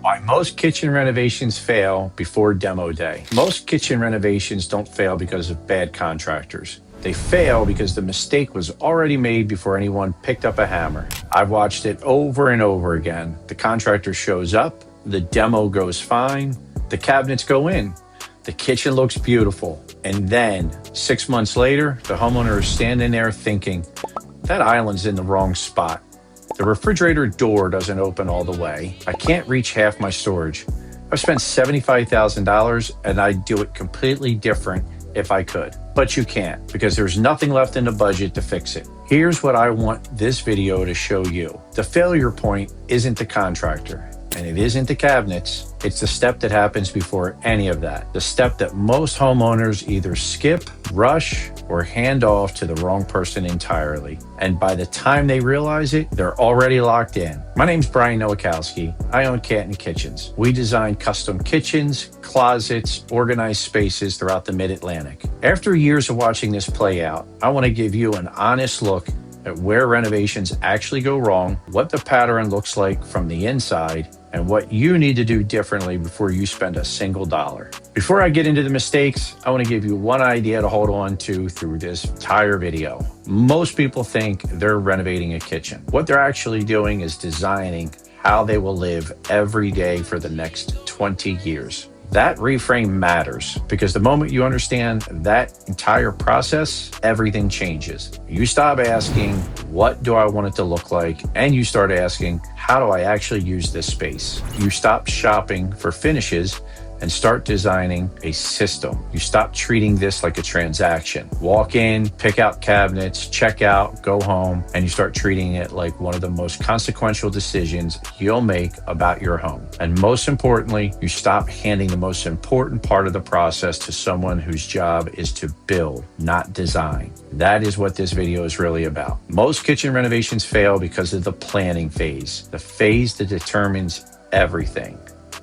Why most kitchen renovations fail before demo day. Most kitchen renovations don't fail because of bad contractors. They fail because the mistake was already made before anyone picked up a hammer. I've watched it over and over again. The contractor shows up, the demo goes fine, the cabinets go in, the kitchen looks beautiful, and then 6 months later, the homeowner is standing there thinking, that island's in the wrong spot. The refrigerator door doesn't open all the way. I can't reach half my storage. I've spent $75,000 and I'd do it completely different if I could. But you can't because there's nothing left in the budget to fix it. Here's what I want this video to show you. The failure point isn't the contractor and it isn't the cabinets. It's the step that happens before any of that. The step that most homeowners either skip, rush, or hand off to the wrong person entirely. And by the time they realize it, they're already locked in. My name's Brian Nowakowski. I own Canton Kitchens. We design custom kitchens, closets, organized spaces throughout the Mid-Atlantic. After years of watching this play out, I want to give you an honest look at where renovations actually go wrong, what the pattern looks like from the inside, and what you need to do differently before you spend a single dollar. Before I get into the mistakes, I want to give you one idea to hold on to through this entire video. Most people think they're renovating a kitchen. What they're actually doing is designing how they will live every day for the next 20 years. That reframe matters because the moment you understand that entire process, everything changes. You stop asking, what do I want it to look like? And you start asking, how do I actually use this space? You stop shopping for finishes and start designing a system. You stop treating this like a transaction. Walk in, pick out cabinets, check out, go home, and you start treating it like one of the most consequential decisions you'll make about your home. And most importantly, you stop handing the most important part of the process to someone whose job is to build, not design. That is what this video is really about. Most kitchen renovations fail because of the planning phase, the phase that determines everything.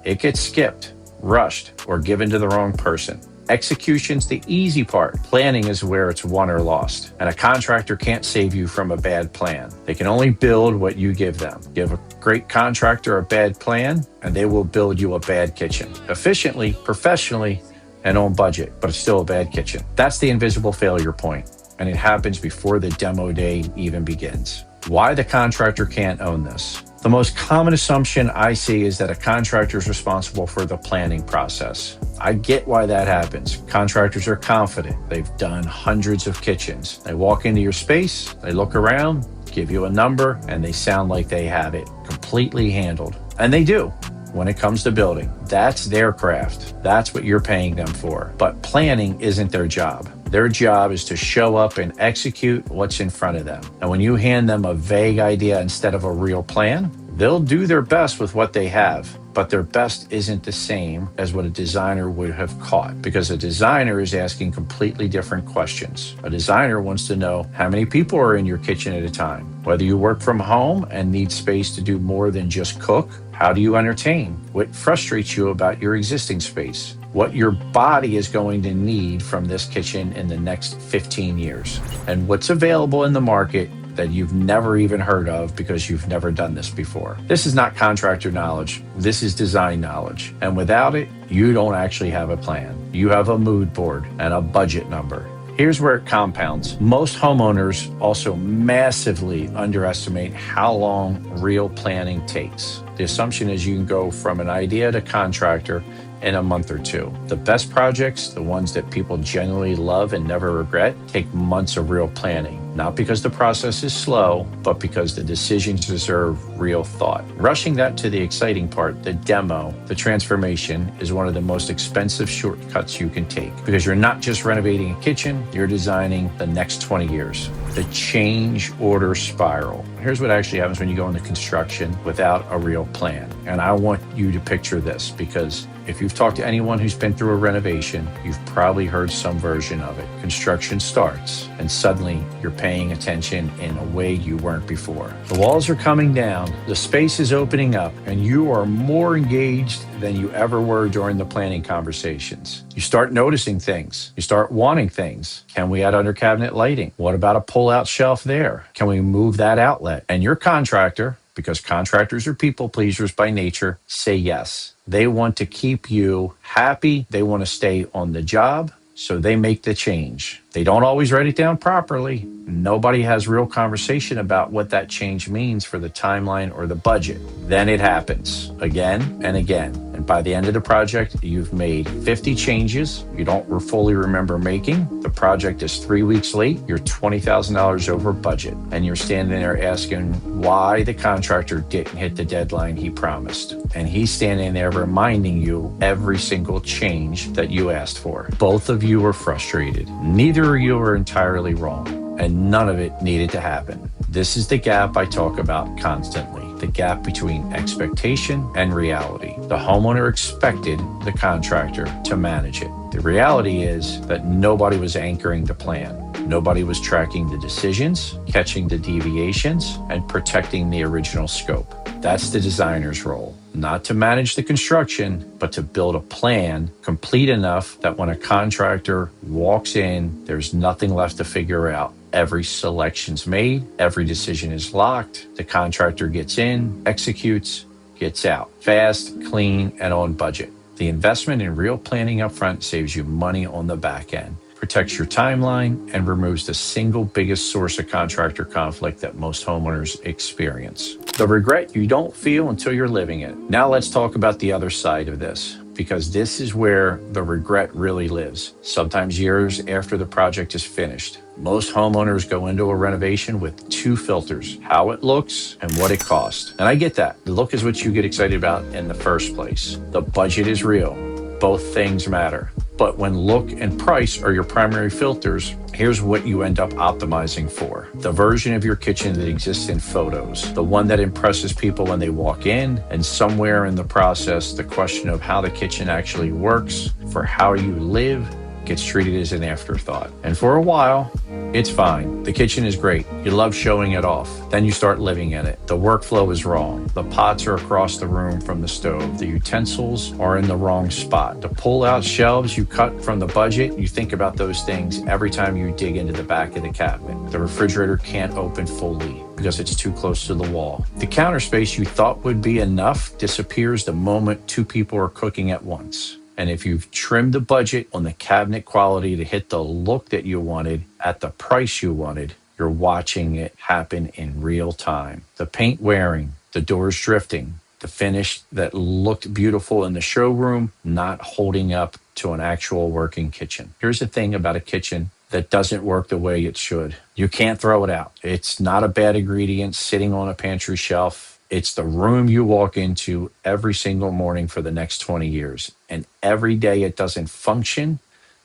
It gets skipped, rushed, or given to the wrong person. Execution's the easy part. Planning is where it's won or lost. And a contractor can't save you from a bad plan. They can only build what you give them. Give a great contractor a bad plan, and they will build you a bad kitchen. Efficiently, professionally, and on budget, but it's still a bad kitchen. That's the invisible failure point, and it happens before the demo day even begins. Why the contractor can't own this? The most common assumption I see is that a contractor is responsible for the planning process. I get why that happens. Contractors are confident. They've done hundreds of kitchens. They walk into your space, they look around, give you a number, and they sound like they have it completely handled. And they do. When it comes to building, that's their craft. That's what you're paying them for. But planning isn't their job. Their job is to show up and execute what's in front of them. And when you hand them a vague idea instead of a real plan, they'll do their best with what they have. But their best isn't the same as what a designer would have caught, because a designer is asking completely different questions. A designer wants to know how many people are in your kitchen at a time, whether you work from home and need space to do more than just cook. How do you entertain? What frustrates you about your existing space? What your body is going to need from this kitchen in the next 15 years? And what's available in the market that you've never even heard of because you've never done this before. This is not contractor knowledge. This is design knowledge. And without it, you don't actually have a plan. You have a mood board and a budget number. Here's where it compounds. Most homeowners also massively underestimate how long real planning takes. The assumption is you can go from an idea to contractor in a month or two. The best projects, the ones that people genuinely love and never regret, take months of real planning. Not because the process is slow, but because the decisions deserve real thought. Rushing that to the exciting part, the demo, the transformation, is one of the most expensive shortcuts you can take, because you're not just renovating a kitchen, you're designing the next 20 years. The change order spiral. Here's what actually happens when you go into construction without a real plan. And I want you to picture this, because if you've talked to anyone who's been through a renovation, you've probably heard some version of it. Construction starts, and suddenly you're paying attention in a way you weren't before. The walls are coming down, the space is opening up, and you are more engaged than you ever were during the planning conversations. You start noticing things. You start wanting things. Can we add under cabinet lighting? What about a pull-out shelf there? Can we move that outlet? And your contractor, because contractors are people pleasers by nature, say yes. They want to keep you happy. They want to stay on the job. So they make the change. They don't always write it down properly. Nobody has real conversation about what that change means for the timeline or the budget. Then it happens again and again. And by the end of the project, you've made 50 changes you don't fully remember making. The project is 3 weeks late. You're $20,000 over budget. And you're standing there asking why the contractor didn't hit the deadline he promised. And he's standing there reminding you every single change that you asked for. Both of you are frustrated. Neither of you are entirely wrong, and none of it needed to happen. This is the gap I talk about constantly, the gap between expectation and reality. The homeowner expected the contractor to manage it. The reality is that nobody was anchoring the plan. Nobody was tracking the decisions, catching the deviations, and protecting the original scope. That's the designer's role. Not to manage the construction, but to build a plan complete enough that when a contractor walks in, there's nothing left to figure out. Every selection's made, every decision is locked, the contractor gets in, executes, gets out. Fast, clean, and on budget. The investment in real planning up front saves you money on the back end, protects your timeline, and removes the single biggest source of contractor conflict that most homeowners experience. The regret you don't feel until you're living it. Now let's talk about the other side of this, because this is where the regret really lives. Sometimes years after the project is finished. Most homeowners go into a renovation with two filters, how it looks and what it costs. And I get that. The look is what you get excited about in the first place. The budget is real. Both things matter. But when look and price are your primary filters, here's what you end up optimizing for. The version of your kitchen that exists in photos, the one that impresses people when they walk in, and somewhere in the process, the question of how the kitchen actually works for how you live gets treated as an afterthought. And for a while, it's fine. The kitchen is great. You love showing it off. Then you start living in it. The workflow is wrong. The pots are across the room from the stove. The utensils are in the wrong spot. The pull-out shelves you cut from the budget, you think about those things every time you dig into the back of the cabinet. The refrigerator can't open fully because it's too close to the wall. The counter space you thought would be enough disappears the moment two people are cooking at once. And if you've trimmed the budget on the cabinet quality to hit the look that you wanted at the price you wanted, you're watching it happen in real time. The paint wearing, the doors drifting, the finish that looked beautiful in the showroom, not holding up to an actual working kitchen. Here's the thing about a kitchen that doesn't work the way it should. You can't throw it out. It's not a bad ingredient sitting on a pantry shelf. It's the room you walk into every single morning for the next 20 years. And every day it doesn't function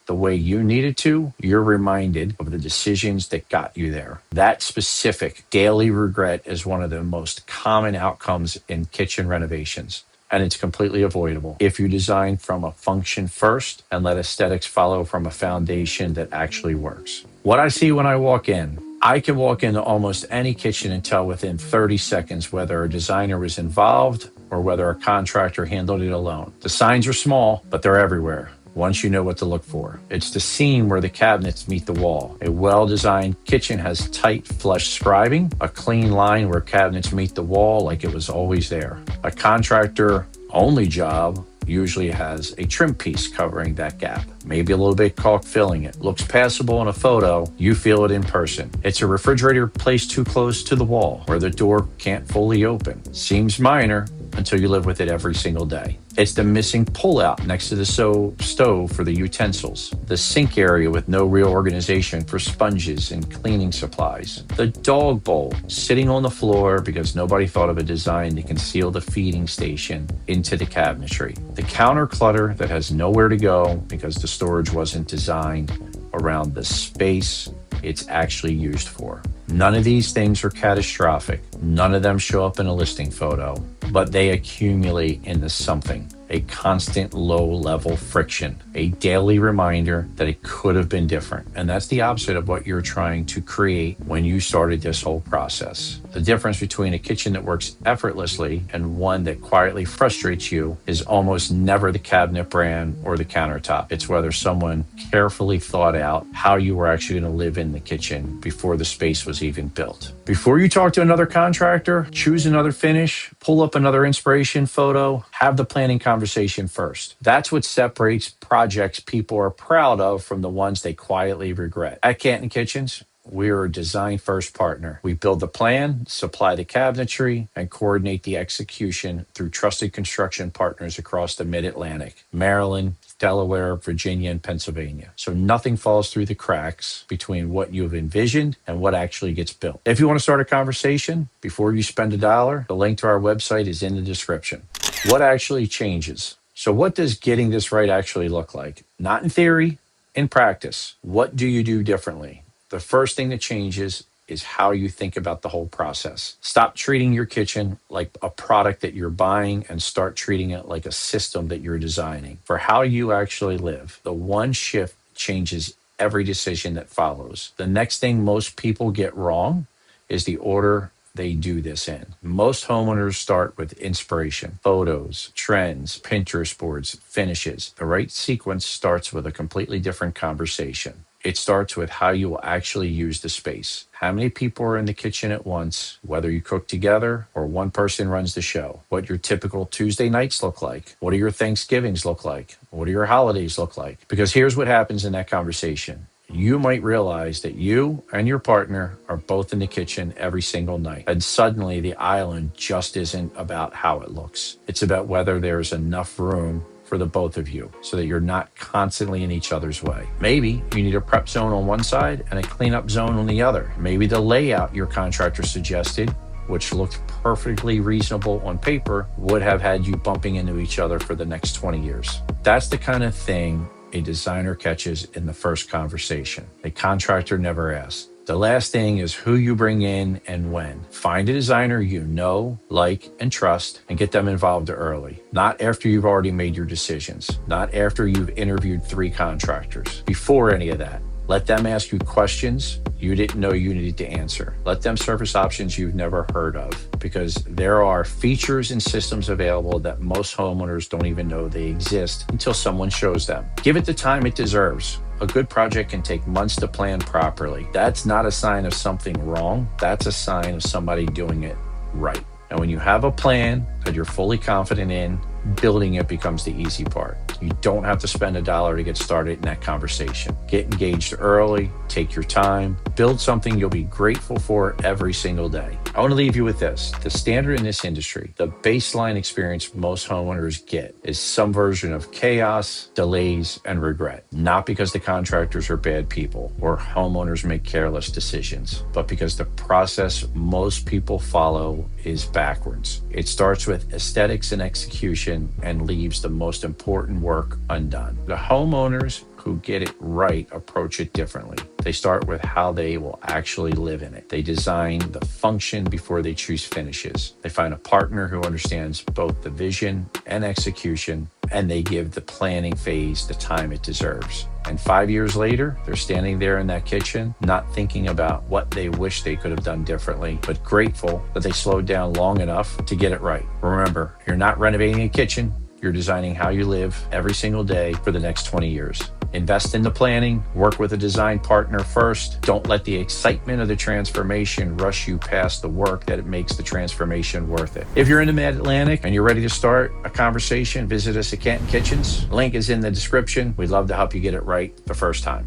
the way you need it to, you're reminded of the decisions that got you there. That specific daily regret is one of the most common outcomes in kitchen renovations. And it's completely avoidable if you design from a function first and let aesthetics follow from a foundation that actually works. What I see when I walk in, I can walk into almost any kitchen and tell within 30 seconds whether a designer was involved or whether a contractor handled it alone. The signs are small, but they're everywhere once you know what to look for. It's the seam where the cabinets meet the wall. A well-designed kitchen has tight, flush scribing, a clean line where cabinets meet the wall like it was always there. A contractor-only job usually has a trim piece covering that gap. Maybe a little bit caulk filling it. Looks passable in a photo, you feel it in person. It's a refrigerator placed too close to the wall where the door can't fully open. Seems minor until you live with it every single day. It's the missing pull-out next to the stove for the utensils. The sink area with no real organization for sponges and cleaning supplies. The dog bowl sitting on the floor because nobody thought of a design to conceal the feeding station into the cabinetry. The counter clutter that has nowhere to go because the storage wasn't designed around the space it's actually used for. None of these things are catastrophic. None of them show up in a listing photo, but they accumulate into something, a constant low-level friction, a daily reminder that it could have been different. And that's the opposite of what you're trying to create when you started this whole process. The difference between a kitchen that works effortlessly and one that quietly frustrates you is almost never the cabinet brand or the countertop. It's whether someone carefully thought out how you were actually going to live in the kitchen before the space was even built. Before you talk to another contractor, choose another finish, pull up another inspiration photo, have the planning conversation first. That's what separates projects people are proud of from the ones they quietly regret. At Canton Kitchens, we're a design-first partner. We build the plan, supply the cabinetry, and coordinate the execution through trusted construction partners across the Mid-Atlantic, Maryland, Delaware, Virginia, and Pennsylvania. So nothing falls through the cracks between what you've envisioned and what actually gets built. If you want to start a conversation before you spend $1, the link to our website is in the description. What actually changes? So what does getting this right actually look like? Not in theory, in practice. What do you do differently? The first thing that changes is how you think about the whole process. Stop treating your kitchen like a product that you're buying and start treating it like a system that you're designing for how you actually live. The one shift changes every decision that follows. The next thing most people get wrong is the order they do this in. Most homeowners start with inspiration, photos, trends, Pinterest boards, finishes. The right sequence starts with a completely different conversation. It starts with how you will actually use the space. How many people are in the kitchen at once, whether you cook together or one person runs the show. What your typical Tuesday nights look like. What do your Thanksgivings look like? What do your holidays look like? Because here's what happens in that conversation. You might realize that you and your partner are both in the kitchen every single night. And suddenly the island just isn't about how it looks. It's about whether there's enough room for the both of you so that you're not constantly in each other's way. Maybe you need a prep zone on one side and a cleanup zone on the other. Maybe the layout your contractor suggested, which looked perfectly reasonable on paper, would have had you bumping into each other for the next 20 years. That's the kind of thing a designer catches in the first conversation. A contractor never asks. The last thing is who you bring in and when. Find a designer you know, like, and trust, and get them involved early. Not after you've already made your decisions. Not after you've interviewed 3 contractors. Before any of that. Let them ask you questions you didn't know you needed to answer. Let them surface options you've never heard of, because there are features and systems available that most homeowners don't even know they exist until someone shows them. Give it the time it deserves. A good project can take months to plan properly. That's not a sign of something wrong. That's a sign of somebody doing it right. And when you have a plan that you're fully confident in, building it becomes the easy part. You don't have to spend $1 to get started in that conversation. Get engaged early, take your time, build something you'll be grateful for every single day. I want to leave you with this. The standard in this industry, the baseline experience most homeowners get is some version of chaos, delays, and regret. Not because the contractors are bad people or homeowners make careless decisions, but because the process most people follow is backwards. It starts with aesthetics and execution and leaves the most important work undone. The homeowners who get it right approach it differently. They start with how they will actually live in it. They design the function before they choose finishes. They find a partner who understands both the vision and execution, and they give the planning phase the time it deserves. And 5 years later, they're standing there in that kitchen, not thinking about what they wish they could have done differently, but grateful that they slowed down long enough to get it right. Remember, you're not renovating a kitchen, you're designing how you live every single day for the next 20 years. Invest in the planning, work with a design partner first. Don't let the excitement of the transformation rush you past the work that it makes the transformation worth it. If you're in the Mid-Atlantic and you're ready to start a conversation, visit us at Canton Kitchens. Link is in the description. We'd love to help you get it right the first time.